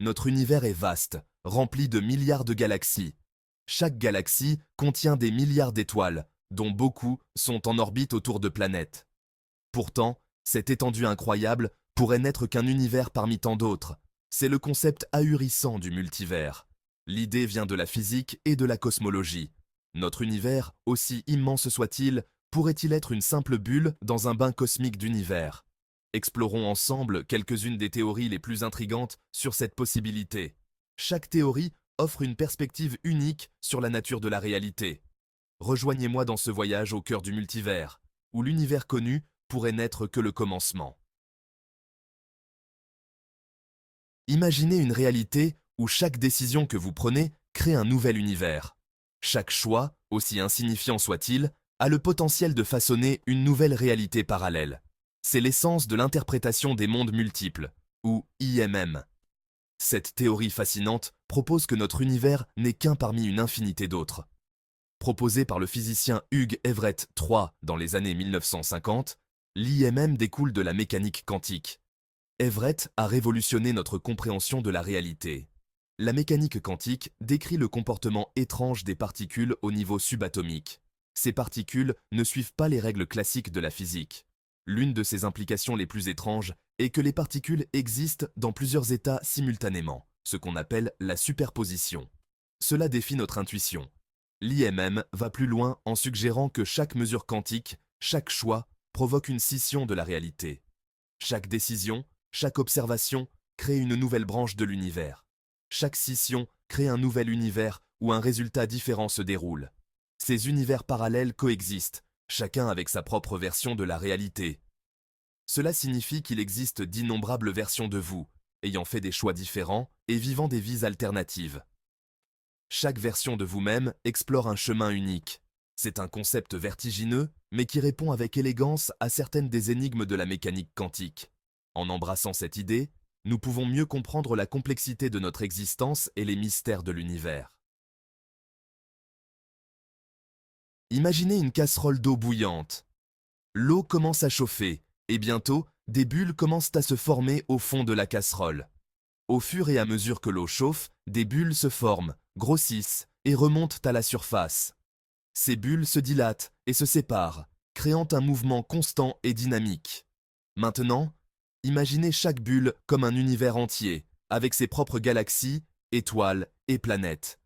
Notre univers est vaste, rempli de milliards de galaxies. Chaque galaxie contient des milliards d'étoiles, dont beaucoup sont en orbite autour de planètes. Pourtant, cette étendue incroyable pourrait n'être qu'un univers parmi tant d'autres. C'est le concept ahurissant du multivers. L'idée vient de la physique et de la cosmologie. Notre univers, aussi immense soit-il, pourrait-il être une simple bulle dans un bain cosmique d'univers? Explorons ensemble quelques-unes des théories les plus intrigantes sur cette possibilité. Chaque théorie offre une perspective unique sur la nature de la réalité. Rejoignez-moi dans ce voyage au cœur du multivers, où l'univers connu pourrait n'être que le commencement. Imaginez une réalité où chaque décision que vous prenez crée un nouvel univers. Chaque choix, aussi insignifiant soit-il, a le potentiel de façonner une nouvelle réalité parallèle. C'est l'essence de l'interprétation des mondes multiples, ou IMM. Cette théorie fascinante propose que notre univers n'est qu'un parmi une infinité d'autres. Proposée par le physicien Hugh Everett III dans les années 1950, l'IMM découle de la mécanique quantique. Everett a révolutionné notre compréhension de la réalité. La mécanique quantique décrit le comportement étrange des particules au niveau subatomique. Ces particules ne suivent pas les règles classiques de la physique. L'une de ses implications les plus étranges est que les particules existent dans plusieurs états simultanément, ce qu'on appelle la superposition. Cela défie notre intuition. L'IMM va plus loin en suggérant que chaque mesure quantique, chaque choix, provoque une scission de la réalité. Chaque décision, chaque observation crée une nouvelle branche de l'univers. Chaque scission crée un nouvel univers où un résultat différent se déroule. Ces univers parallèles coexistent, chacun avec sa propre version de la réalité. Cela signifie qu'il existe d'innombrables versions de vous, ayant fait des choix différents et vivant des vies alternatives. Chaque version de vous-même explore un chemin unique. C'est un concept vertigineux, mais qui répond avec élégance à certaines des énigmes de la mécanique quantique. En embrassant cette idée, nous pouvons mieux comprendre la complexité de notre existence et les mystères de l'univers. Imaginez une casserole d'eau bouillante. L'eau commence à chauffer, et bientôt, des bulles commencent à se former au fond de la casserole. Au fur et à mesure que l'eau chauffe, des bulles se forment, grossissent et remontent à la surface. Ces bulles se dilatent et se séparent, créant un mouvement constant et dynamique. Maintenant, imaginez chaque bulle comme un univers entier, avec ses propres galaxies, étoiles et planètes.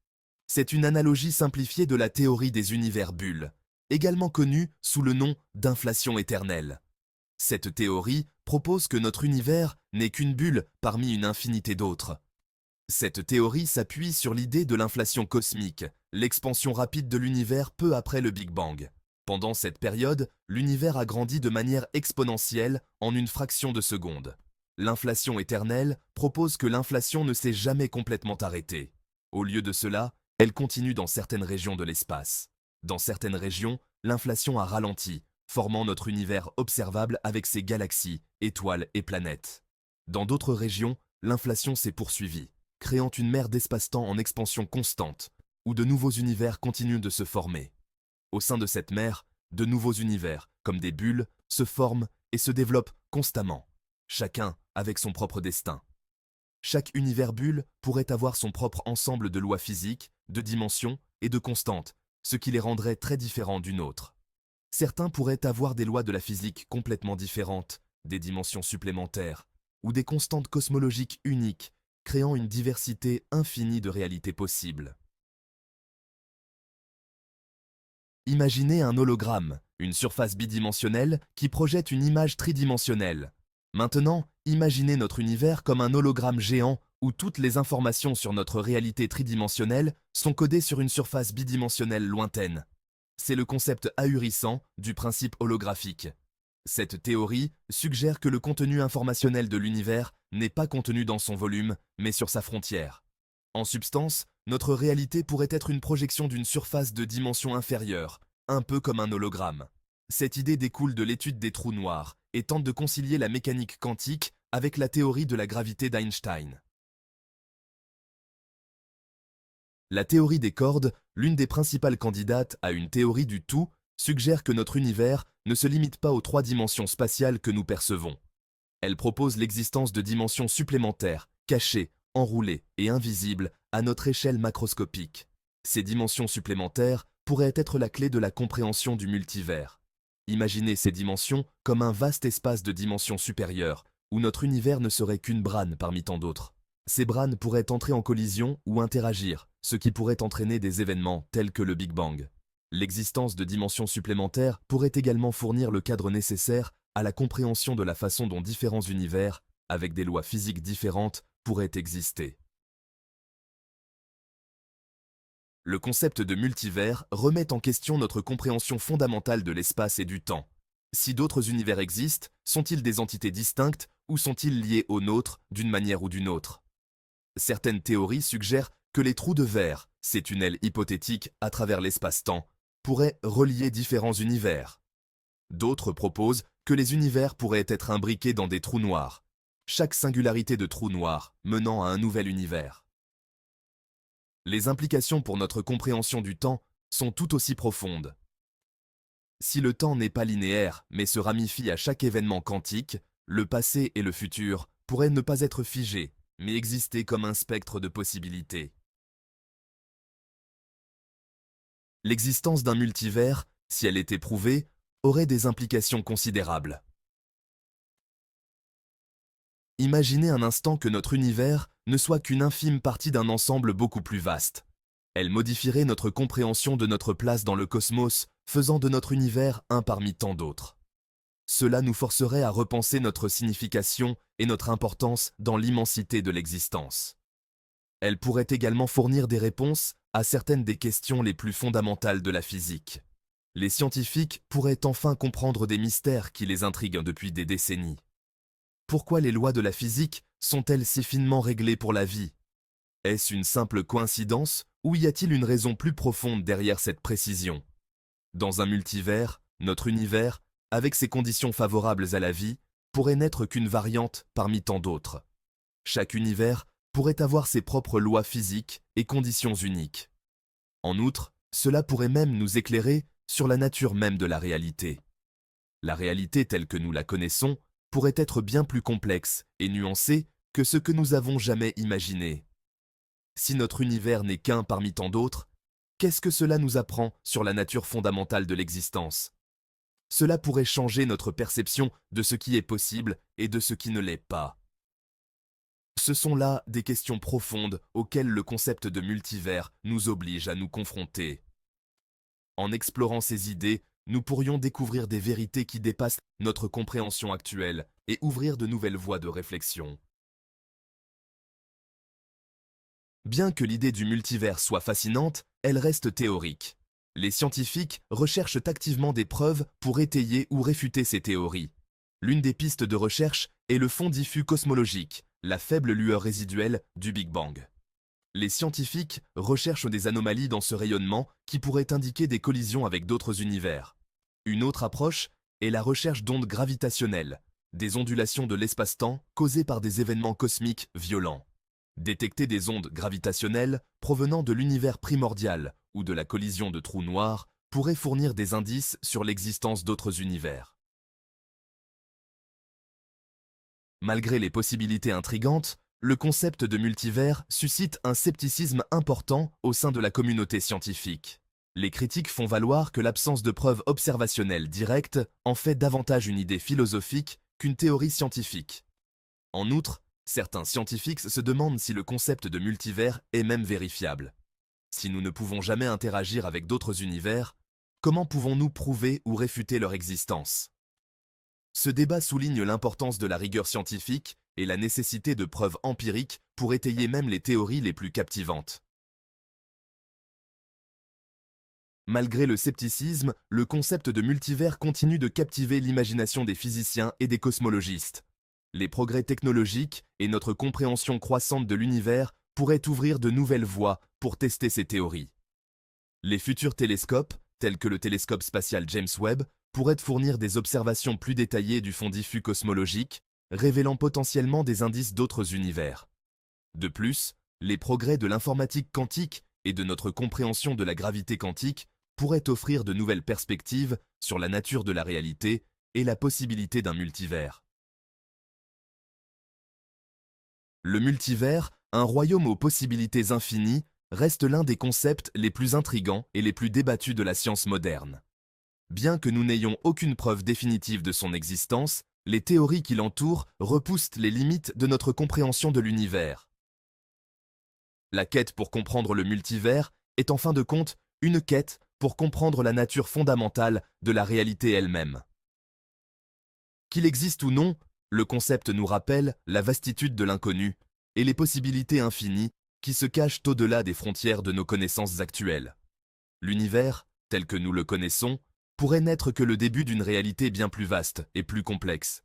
C'est une analogie simplifiée de la théorie des univers bulles, également connue sous le nom d'inflation éternelle. Cette théorie propose que notre univers n'est qu'une bulle parmi une infinité d'autres. Cette théorie s'appuie sur l'idée de l'inflation cosmique, l'expansion rapide de l'univers peu après le Big Bang. Pendant cette période, l'univers a grandi de manière exponentielle en une fraction de seconde. L'inflation éternelle propose que l'inflation ne s'est jamais complètement arrêtée. Au lieu de cela, elle continue dans certaines régions de l'espace. Dans certaines régions, l'inflation a ralenti, formant notre univers observable avec ses galaxies, étoiles et planètes. Dans d'autres régions, l'inflation s'est poursuivie, créant une mer d'espace-temps en expansion constante, où de nouveaux univers continuent de se former. Au sein de cette mer, de nouveaux univers, comme des bulles, se forment et se développent constamment, chacun avec son propre destin. Chaque univers bulle pourrait avoir son propre ensemble de lois physiques, de dimensions et de constantes, ce qui les rendrait très différents d'une autre. Certains pourraient avoir des lois de la physique complètement différentes, des dimensions supplémentaires, ou des constantes cosmologiques uniques, créant une diversité infinie de réalités possibles. Imaginez un hologramme, une surface bidimensionnelle qui projette une image tridimensionnelle. Maintenant, imaginez notre univers comme un hologramme géant où toutes les informations sur notre réalité tridimensionnelle sont codées sur une surface bidimensionnelle lointaine. C'est le concept ahurissant du principe holographique. Cette théorie suggère que le contenu informationnel de l'univers n'est pas contenu dans son volume, mais sur sa frontière. En substance, notre réalité pourrait être une projection d'une surface de dimension inférieure, un peu comme un hologramme. Cette idée découle de l'étude des trous noirs et tente de concilier la mécanique quantique avec la théorie de la gravité d'Einstein. La théorie des cordes, l'une des principales candidates à une théorie du tout, suggère que notre univers ne se limite pas aux 3 dimensions spatiales que nous percevons. Elle propose l'existence de dimensions supplémentaires, cachées, enroulées et invisibles à notre échelle macroscopique. Ces dimensions supplémentaires pourraient être la clé de la compréhension du multivers. Imaginez ces dimensions comme un vaste espace de dimensions supérieures, où notre univers ne serait qu'une brane parmi tant d'autres. Ces branes pourraient entrer en collision ou interagir, ce qui pourrait entraîner des événements tels que le Big Bang. L'existence de dimensions supplémentaires pourrait également fournir le cadre nécessaire à la compréhension de la façon dont différents univers, avec des lois physiques différentes, pourraient exister. Le concept de multivers remet en question notre compréhension fondamentale de l'espace et du temps. Si d'autres univers existent, sont-ils des entités distinctes ou sont-ils liés aux nôtres d'une manière ou d'une autre? Certaines théories suggèrent que les trous de verre, ces tunnels hypothétiques à travers l'espace-temps, pourraient relier différents univers. D'autres proposent que les univers pourraient être imbriqués dans des trous noirs, chaque singularité de trou noir menant à un nouvel univers. Les implications pour notre compréhension du temps sont tout aussi profondes. Si le temps n'est pas linéaire, mais se ramifie à chaque événement quantique, le passé et le futur pourraient ne pas être figés, mais exister comme un spectre de possibilités. L'existence d'un multivers, si elle était prouvée, aurait des implications considérables. Imaginez un instant que notre univers ne soit qu'une infime partie d'un ensemble beaucoup plus vaste. Elle modifierait notre compréhension de notre place dans le cosmos, faisant de notre univers un parmi tant d'autres. Cela nous forcerait à repenser notre signification et notre importance dans l'immensité de l'existence. Elle pourrait également fournir des réponses à certaines des questions les plus fondamentales de la physique. Les scientifiques pourraient enfin comprendre des mystères qui les intriguent depuis des décennies. Pourquoi les lois de la physique sont-elles si finement réglées pour la vie? Est-ce une simple coïncidence ou y a-t-il une raison plus profonde derrière cette précision? Dans un multivers, notre univers, avec ses conditions favorables à la vie, pourrait n'être qu'une variante parmi tant d'autres. Chaque univers pourrait avoir ses propres lois physiques et conditions uniques. En outre, cela pourrait même nous éclairer sur la nature même de la réalité. La réalité telle que nous la connaissons pourrait être bien plus complexe et nuancée que ce que nous avons jamais imaginé. Si notre univers n'est qu'un parmi tant d'autres, qu'est-ce que cela nous apprend sur la nature fondamentale de l'existence? Cela pourrait changer notre perception de ce qui est possible et de ce qui ne l'est pas. Ce sont là des questions profondes auxquelles le concept de multivers nous oblige à nous confronter. En explorant ces idées, nous pourrions découvrir des vérités qui dépassent notre compréhension actuelle et ouvrir de nouvelles voies de réflexion. Bien que l'idée du multivers soit fascinante, elle reste théorique. Les scientifiques recherchent activement des preuves pour étayer ou réfuter ces théories. L'une des pistes de recherche est le fond diffus cosmologique, la faible lueur résiduelle du Big Bang. Les scientifiques recherchent des anomalies dans ce rayonnement qui pourraient indiquer des collisions avec d'autres univers. Une autre approche est la recherche d'ondes gravitationnelles, des ondulations de l'espace-temps causées par des événements cosmiques violents. Détecter des ondes gravitationnelles provenant de l'univers primordial ou de la collision de trous noirs pourrait fournir des indices sur l'existence d'autres univers. Malgré les possibilités intrigantes, le concept de multivers suscite un scepticisme important au sein de la communauté scientifique. Les critiques font valoir que l'absence de preuves observationnelles directes en fait davantage une idée philosophique qu'une théorie scientifique. En outre, certains scientifiques se demandent si le concept de multivers est même vérifiable. Si nous ne pouvons jamais interagir avec d'autres univers, comment pouvons-nous prouver ou réfuter leur existence? Ce débat souligne l'importance de la rigueur scientifique et la nécessité de preuves empiriques pour étayer même les théories les plus captivantes. Malgré le scepticisme, le concept de multivers continue de captiver l'imagination des physiciens et des cosmologistes. Les progrès technologiques et notre compréhension croissante de l'univers pourraient ouvrir de nouvelles voies pour tester ces théories. Les futurs télescopes, tels que le télescope spatial James Webb, pourraient fournir des observations plus détaillées du fond diffus cosmologique, révélant potentiellement des indices d'autres univers. De plus, les progrès de l'informatique quantique et de notre compréhension de la gravité quantique pourraient offrir de nouvelles perspectives sur la nature de la réalité et la possibilité d'un multivers. Le multivers un royaume aux possibilités infinies reste l'un des concepts les plus intrigants et les plus débattus de la science moderne. Bien que nous n'ayons aucune preuve définitive de son existence, les théories qui l'entourent repoussent les limites de notre compréhension de l'univers. La quête pour comprendre le multivers est en fin de compte une quête pour comprendre la nature fondamentale de la réalité elle-même. Qu'il existe ou non, le concept nous rappelle la vastitude de l'inconnu et les possibilités infinies qui se cachent au-delà des frontières de nos connaissances actuelles. L'univers, tel que nous le connaissons, pourrait n'être que le début d'une réalité bien plus vaste et plus complexe,